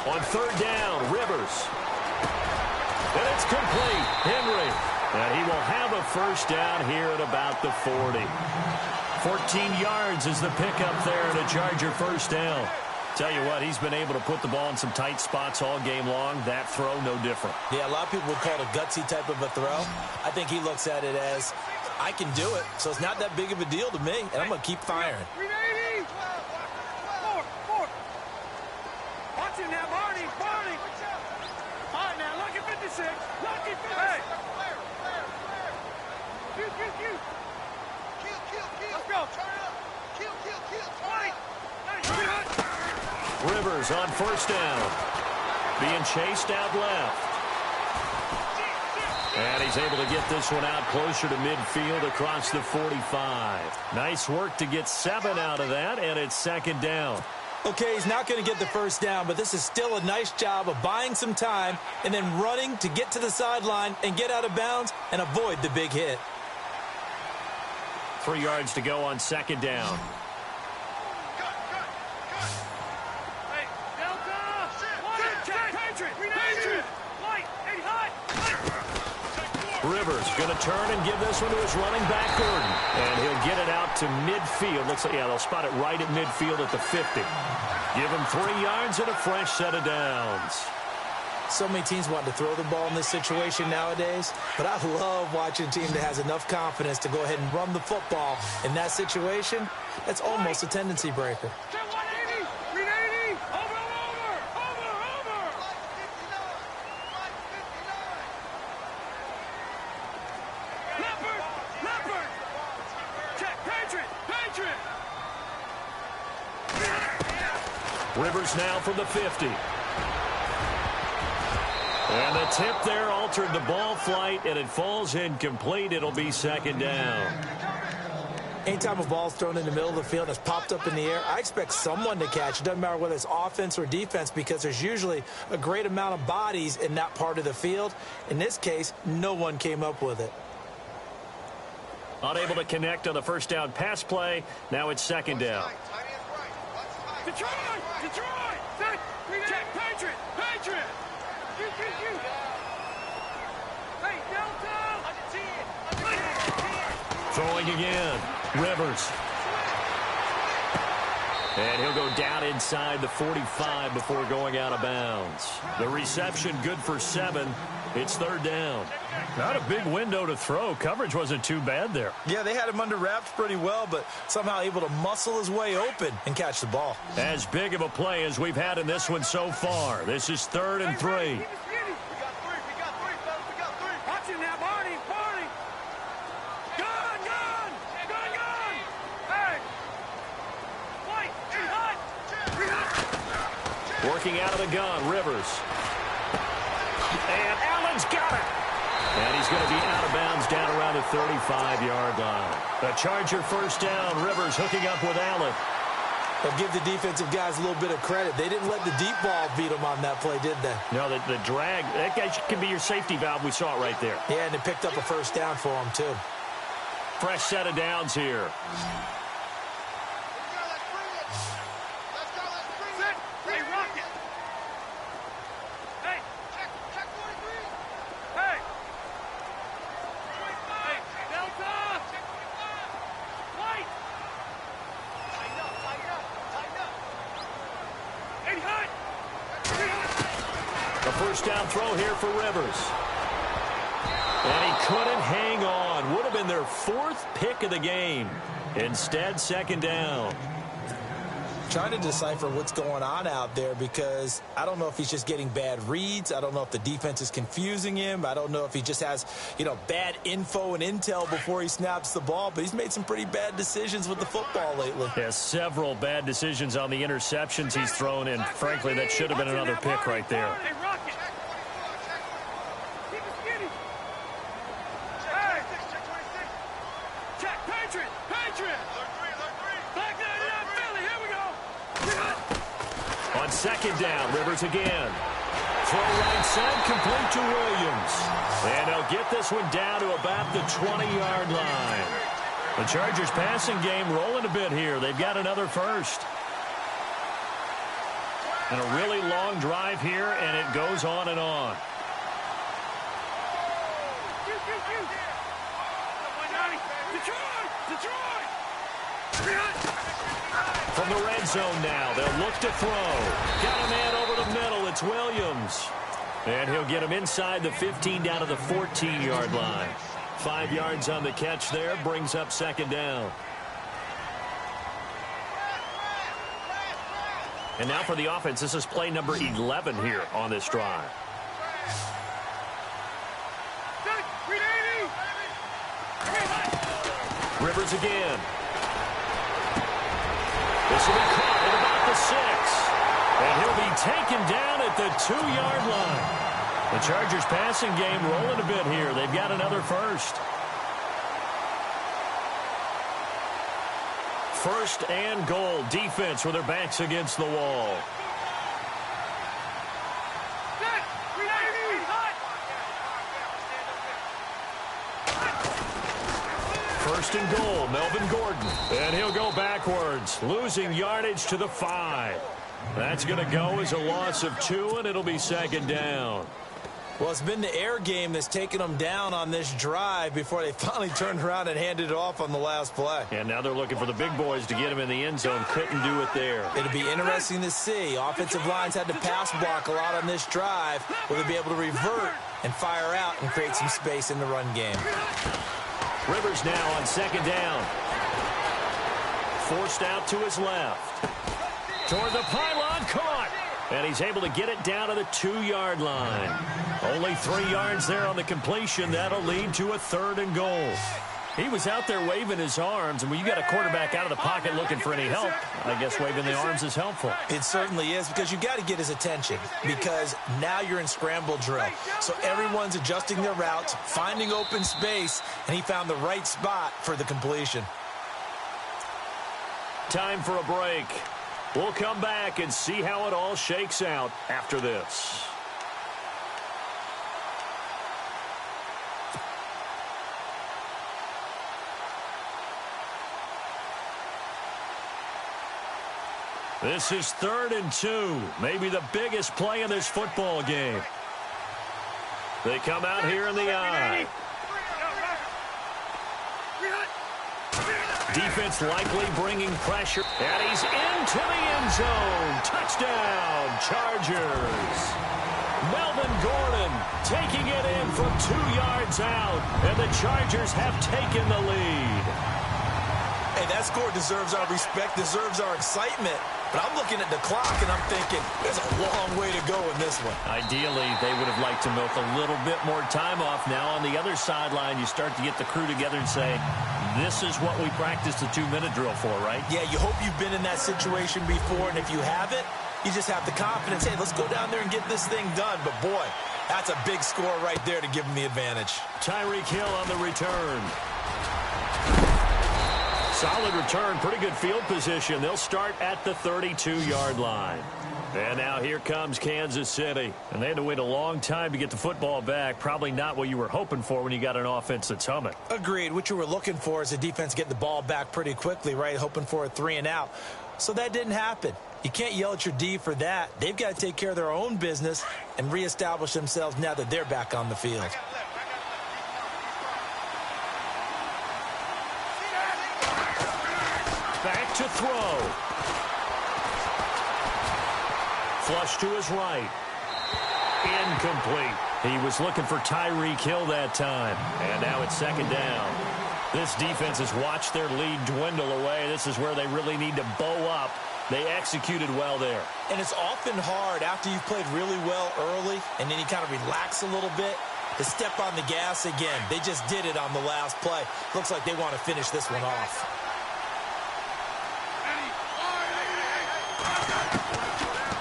On third down, Rivers. And it's complete. Henry. And he will have a first down here at about the 40. 14 yards is the pickup there and a Charger first down. Tell you what, he's been able to put the ball in some tight spots all game long. That throw, no different. Yeah, a lot of people would call it a gutsy type of a throw. I think he looks at it as, I can do it, so it's not that big of a deal to me, and I'm going to keep firing. Watch it now, Barney. All right, now, lucky 56. Lucky 56. Hey. Kill. Let's go. Turn it up. Kill. Turn it up. Rivers on first down. Being chased out left. And he's able to get this one out closer to midfield across the 45. Nice work to get 7 out of that, and it's second down. Okay, he's not going to get the first down, but this is still a nice job of buying some time and then running to get to the sideline and get out of bounds and avoid the big hit. 3 yards to go on second down. Hey, Delta! Check, Patriot! Light, 80 high! Rivers going to turn and give this one to his running back, Gordon. And he'll get it out to midfield. Looks like, yeah, they'll spot it right at midfield at the 50. Give him 3 yards and a fresh set of downs. So many teams want to throw the ball in this situation nowadays, but I love watching a team that has enough confidence to go ahead and run the football. In that situation, that's almost a tendency breaker. Check 180! 380! Over! Leopard! Check, Patriot! Rivers now from the 50. And the tip there altered the ball flight, and it falls incomplete. It'll be second down. Anytime a ball's thrown in the middle of the field and it's popped up in the air, I expect someone to catch. It doesn't matter whether it's offense or defense, because there's usually a great amount of bodies in that part of the field. In this case, no one came up with it. Unable to connect on the first down pass play. Now it's second down. Detroit! Check, Patriot! Hey, Delta! Throwing again. Rivers. And he'll go down inside the 45 before going out of bounds. The reception good for 7. It's third down. Not a big window to throw. Coverage wasn't too bad there. Yeah, they had him under wraps pretty well, but somehow able to muscle his way open and catch the ball. As big of a play as we've had in this one so far. This is 3rd and 3. We got 3, fellas. Watch it now, Barney! Gun! Hey! White! Hot! Working out of the gun, Rivers. And Allen's got it. And he's going to be out of bounds down around the 35-yard line. The Charger first down. Rivers hooking up with Allen. But give the defensive guys a little bit of credit. They didn't let the deep ball beat them on that play, did they? No, the drag, that guy can be your safety valve. We saw it right there. Yeah, and they picked up a first down for him, too. Fresh set of downs here. Hey, Rocket! Hey! Check 43! Hey! Hey, Delta! Check 45! White! Tighten up! 80 high! A first down throw here for Rivers. And he couldn't hang on. Would have been their 4th pick of the game. Instead, second down. Trying to decipher what's going on out there, because I don't know if he's just getting bad reads. I don't know if the defense is confusing him. I don't know if he just has, bad info and intel before he snaps the ball. But he's made some pretty bad decisions with the football lately. Yeah, several bad decisions on the interceptions he's thrown, and frankly, that should have been another pick right there. Hey, Rocket! Keep it skinny! Hey! Check, Patriot! Back there, Philly, here we go! On second down, Rivers again. Throw right side, complete to Williams. And they'll get this one down to about the 20-yard line. The Chargers passing game rolling a bit here. They've got another first. And a really long drive here, and it goes on and on. Detroit! From the red zone now, they'll look to throw. Got a man over the middle. It's Williams. And he'll get him inside the 15 down to the 14-yard line. 5 yards on the catch there, brings up second down. And now for the offense, this is play number 11 here on this drive. Rivers again. This will be caught at about the 6. And he'll be taken down at the 2-yard line. The Chargers passing game rolling a bit here. They've got another first. First and goal. Defense with their backs against the wall. First and goal, Melvin Gordon. And he'll go backwards, losing yardage to the 5. That's going to go as a loss of 2, and it'll be second down. Well, it's been the air game that's taken them down on this drive before they finally turned around and handed it off on the last play. And now they're looking for the big boys to get him in the end zone. Couldn't do it there. It'll be interesting to see. Offensive lines had to pass block a lot on this drive. Will they be able to revert and fire out and create some space in the run game? Rivers now on second down. Forced out to his left. Toward the pylon, caught. And he's able to get it down to the 2-yard line. Only 3 yards there on the completion. That'll lead to a 3rd and goal. He was out there waving his arms, and when you got a quarterback out of the pocket looking for any help, I guess waving the arms is helpful. It certainly is, because you got to get his attention, because now you're in scramble drill. So everyone's adjusting their routes, finding open space, and he found the right spot for the completion. Time for a break. We'll come back and see how it all shakes out after this. This is 3rd and 2, maybe the biggest play in this football game. They come out here in the eye. Defense likely bringing pressure, and he's into the end zone. Touchdown, Chargers. Melvin Gordon taking it in from 2 yards out, and the Chargers have taken the lead. Hey, that score deserves our respect, deserves our excitement. But I'm looking at the clock, and I'm thinking, there's a long way to go in this one. Ideally, they would have liked to milk a little bit more time off. Now on the other sideline, you start to get the crew together and say, this is what we practiced the 2-minute drill for, right? Yeah, you hope you've been in that situation before, and if you haven't, you just have the confidence, hey, let's go down there and get this thing done. But, boy, that's a big score right there to give them the advantage. Tyreek Hill on the return. Solid return, pretty good field position. They'll start at the 32-yard line. And now here comes Kansas City. And they had to wait a long time to get the football back. Probably not what you were hoping for when you got an offense that's humming. Agreed. What you were looking for is the defense getting the ball back pretty quickly, right? Hoping for a 3 and out. So that didn't happen. You can't yell at your D for that. They've got to take care of their own business and reestablish themselves now that they're back on the field. Back to throw. Flush to his right. Incomplete. He was looking for Tyreek Hill that time. And now it's second down. This defense has watched their lead dwindle away. This is where they really need to bow up. They executed well there. And it's often hard after you've played really well early and then you kind of relax a little bit to step on the gas again. They just did it on the last play. Looks like they want to finish this one off.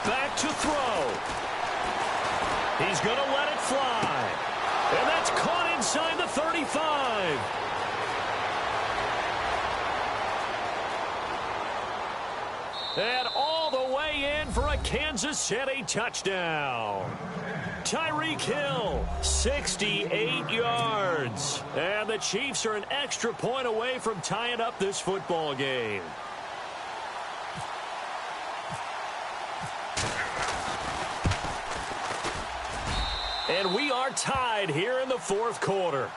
Back to throw. He's going to let it fly. And that's caught inside the 35. And all the way in for a Kansas City touchdown. Tyreek Hill, 68 yards. And the Chiefs are an extra point away from tying up this football game. And we are tied here in the fourth quarter.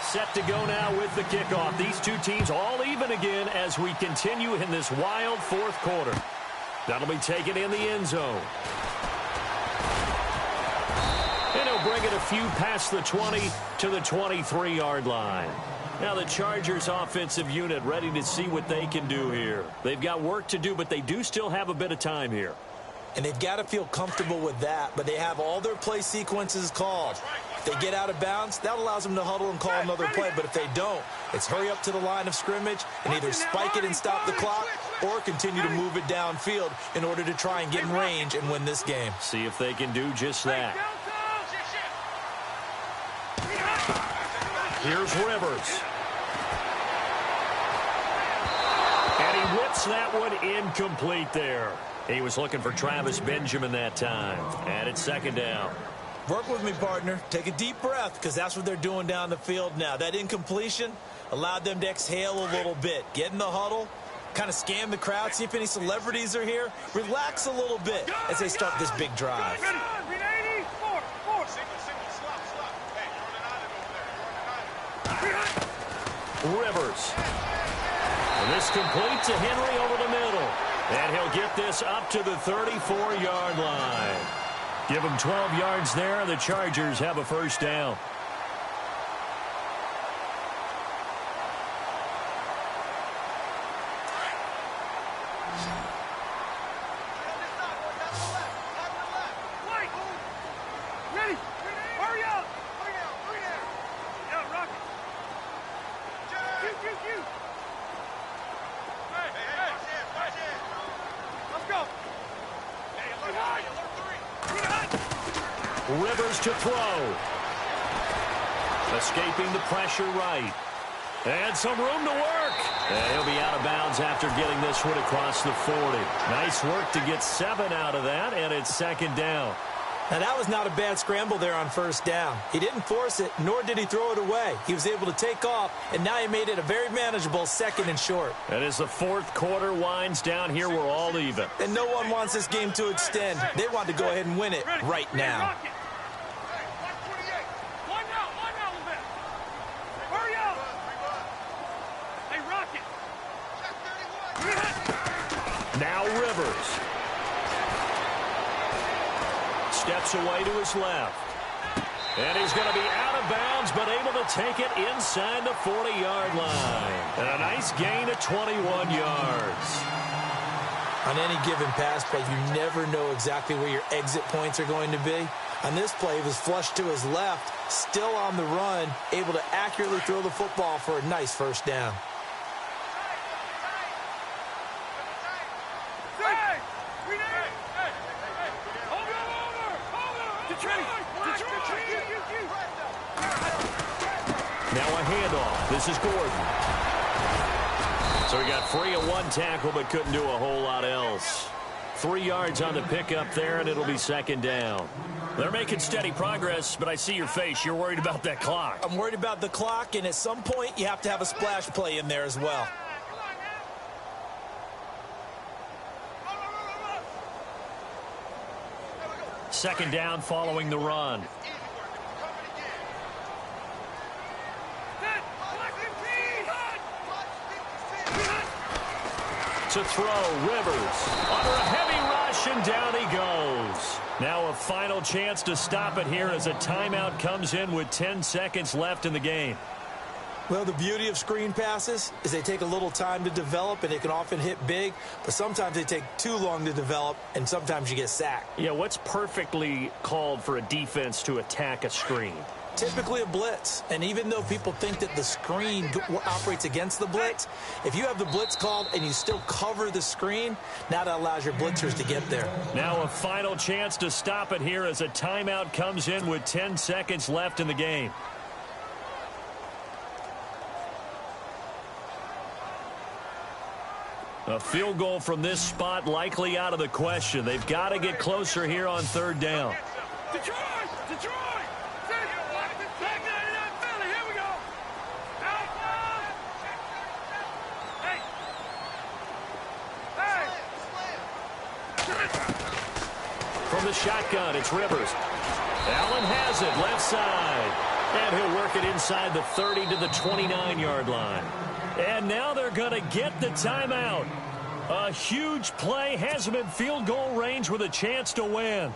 Set to go now with the kickoff. These two teams all even again as we continue in this wild fourth quarter. That'll be taken in the end zone. And he'll bring it a few past the 20 to the 23-yard line. Now the Chargers offensive unit ready to see what they can do here. They've got work to do, but they do still have a bit of time here. And they've got to feel comfortable with that, but they have all their play sequences called. If they get out of bounds, that allows them to huddle and call another play. But if they don't, it's hurry up to the line of scrimmage and either spike it and stop the clock or continue to move it downfield in order to try and get in range and win this game. See if they can do just that. Here's Rivers. And he whips that one incomplete there. He was looking for Travis Benjamin that time. And it's second down. Work with me, partner. Take a deep breath, because that's what they're doing down the field now. That incompletion allowed them to exhale a little bit. Get in the huddle, kind of scan the crowd, see if any celebrities are here. Relax a little bit as they start this big drive. Rivers. And this complete to Henry over the middle. And he'll get this up to the 34-yard line. Give him 12 yards there, and the Chargers have a first down. Rivers to throw. Escaping the pressure right. And some room to work. And he'll be out of bounds after getting this one across the 40. Nice work to get 7 out of that, and it's second down. Now, that was not a bad scramble there on first down. He didn't force it, nor did he throw it away. He was able to take off, and now he made it a very manageable second and short. And as the fourth quarter winds down here, we're all even. And no one wants this game to extend. They want to go ahead and win it right now. Now Rivers. Steps away to his left. And he's going to be out of bounds, but able to take it inside the 40-yard line. And a nice gain of 21 yards. On any given pass play, you never know exactly where your exit points are going to be. On this play, he was flushed to his left, still on the run, able to accurately throw the football for a nice first down. Now a handoff. This is Gordon. So he got free of one tackle but couldn't do a whole lot else. 3 yards on the pickup there, and it'll be second down. They're making steady progress, but I see your face. You're worried about that clock. I'm worried about the clock, and at some point you have to have a splash play in there as well. Second down following the run. To throw, Rivers under a heavy rush, and down he goes. Now a final chance to stop it here as a timeout comes in with 10 seconds left in the game. Well, the beauty of screen passes is they take a little time to develop, and they can often hit big, but sometimes they take too long to develop, and sometimes you get sacked. Yeah, what's perfectly called for a defense to attack a screen? Typically a blitz, and even though people think that the screen operates against the blitz, if you have the blitz called and you still cover the screen, now that allows your blitzers to get there. Now a final chance to stop it here as a timeout comes in with 10 seconds left in the game. A field goal from this spot likely out of the question. They've got to get closer here on third down. Detroit! Detroit! From the shotgun, it's Rivers. Allen has it, left side. And he'll work it inside the 30 to the 29-yard line. And now they're going to get the timeout. A huge play has him in field goal range with a chance to win.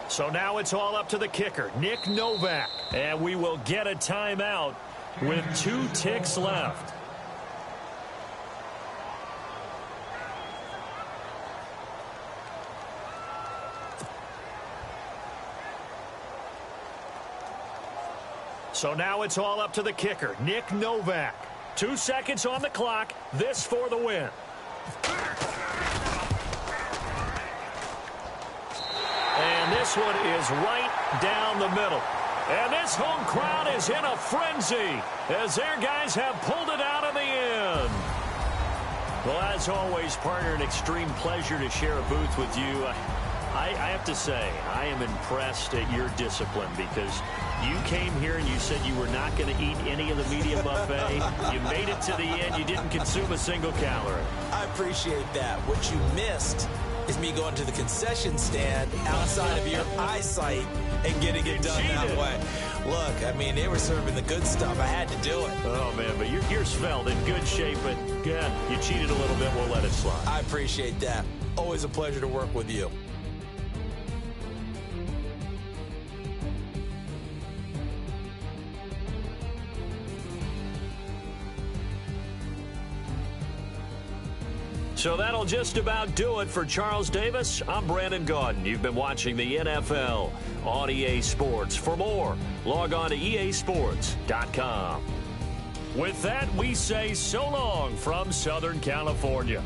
So now it's all up to the kicker, Nick Novak. And we will get a timeout with 2 ticks left. So now it's all up to the kicker, Nick Novak. 2 seconds on the clock. This for the win. And this one is right down the middle. And this home crowd is in a frenzy as their guys have pulled it out in the end. Well, as always, partner, an extreme pleasure to share a booth with you. I have to say, I am impressed at your discipline because you came here and you said you were not going to eat any of the media buffet. You made it to the end. You didn't consume a single calorie. I appreciate that. What you missed is me going to the concession stand outside of your eyesight and getting it done that way. Look, I mean, they were serving the good stuff. I had to do it. Oh, man, but you're svelte, in good shape, but yeah, you cheated a little bit. We'll let it slide. I appreciate that. Always a pleasure to work with you. So that'll just about do it for Charles Davis. I'm Brandon Gaudin. You've been watching the NFL on EA Sports. For more, log on to easports.com. With that, we say so long from Southern California.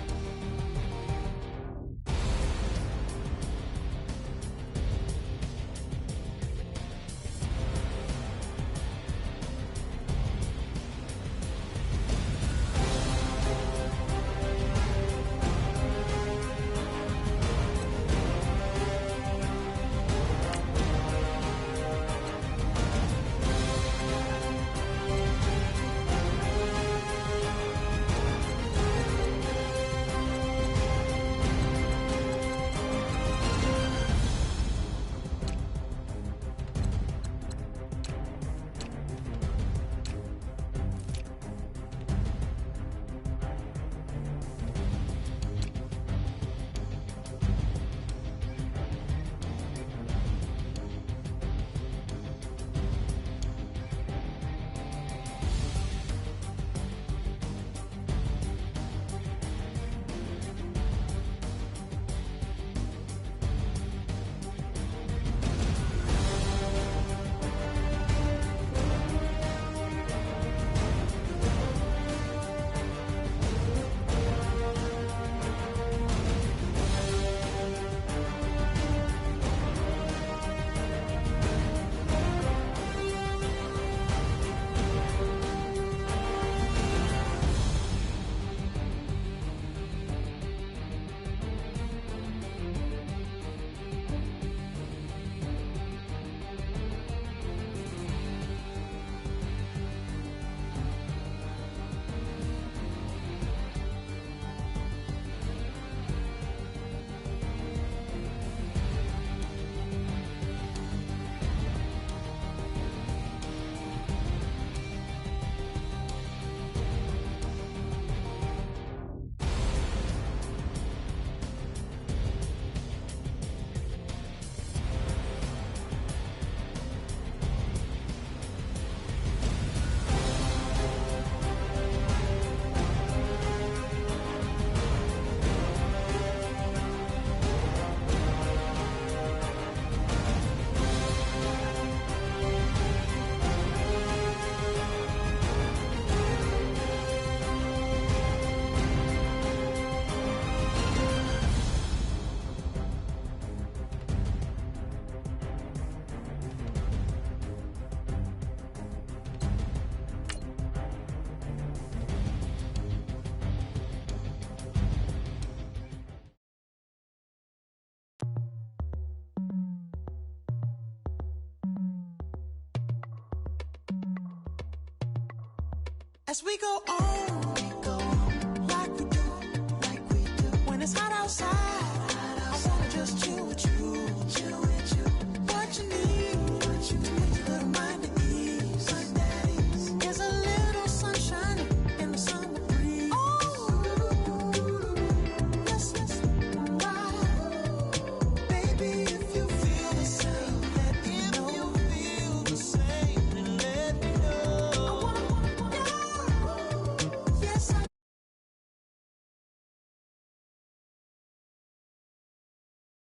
As we go on, like we do, when it's hot outside.